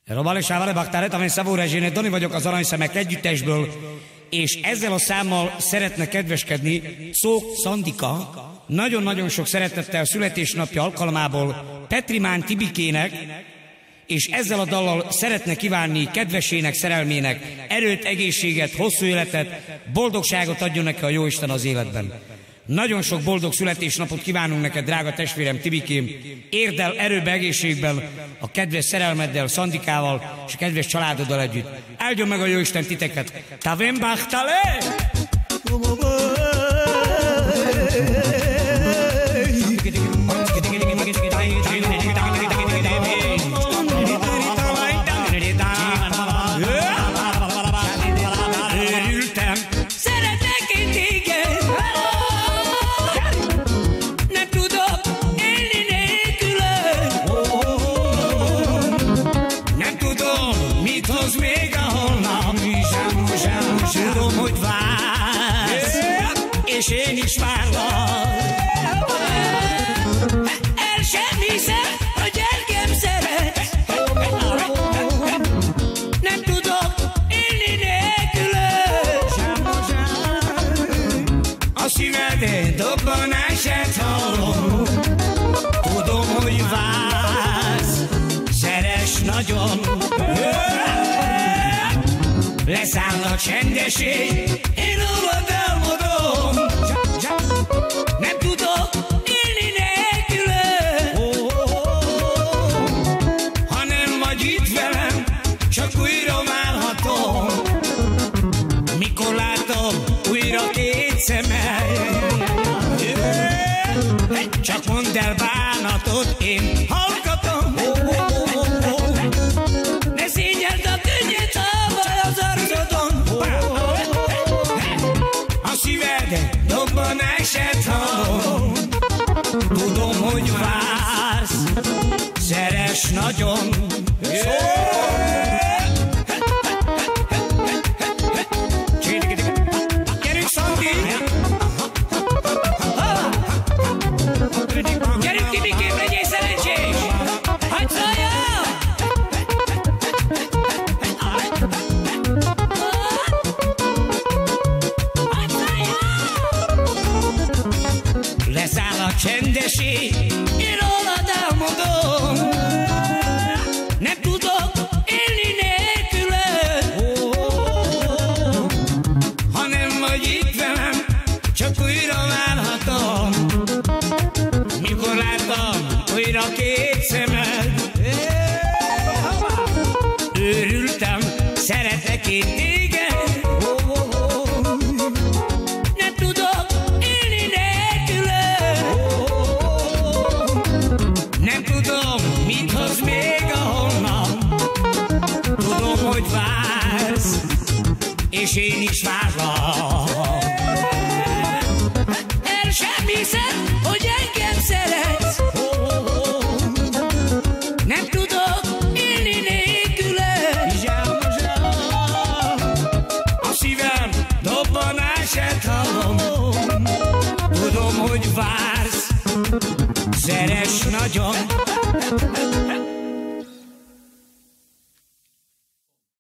Robalesával Baktáret, amely Szabó Rezséne, Dani vagyok az Aranyszemek együttesből, és ezzel a számmal szeretne kedveskedni Szók Szandika, nagyon-nagyon sok szeretettel születésnapja alkalmából Petrimán Tibikének, és ezzel a dallal szeretne kívánni kedvesének, szerelmének erőt, egészséget, hosszú életet, boldogságot adjon neki a Jóisten az életben. Nagyon sok boldog születésnapot kívánunk neked, drága testvérem, Tibikém. Érd el erőbe, egészségben a kedves szerelmeddel, Szandikával és a kedves családoddal együtt. Áldjon meg a Jóisten titeket. Tavem Bachtale! És én is várlak. El sem hiszem, hogy engem szeret. Nem tudok élni nélkülöd. A szíved dobbanását hallom. Tudom, hogy vársz, szeress nagyon. Leszáll a csendesség, én rólad álmodom. Nem tudok élni nélkülöd. Ha nem vagy itt velem, csak újra várhatom. Mikor látom újra két szemed, csak mondd el bánatot, én hallgatom. Ne szégyeld a könnyed tavaly az arcodon. A szíved dobbanását hallom. Tudom, hogy vársz, szeress nagyon. Gyerünk, Szandi! Gyerünk, Tibikém, legyél szerencsés! Hagyd szóljon! Leszáll a csendesség, Én rólad álmodom. Nem tudok élni nélkülöd. ha nem vagy itt velem, csak újra várhatom. Mikor láttam újra két szemed, őrültem, szeretek én téged. Nem tudok élni nélkülöd. Nem tudom, mit hoz még a holnap. Tudom, hogy vársz, és én is várlak. El sem hiszem, hogy engem szeretsz. Nem tudok élni nélkülöd. A szívem dobbanását hallom. Tudom, hogy vársz, szeress nagyon.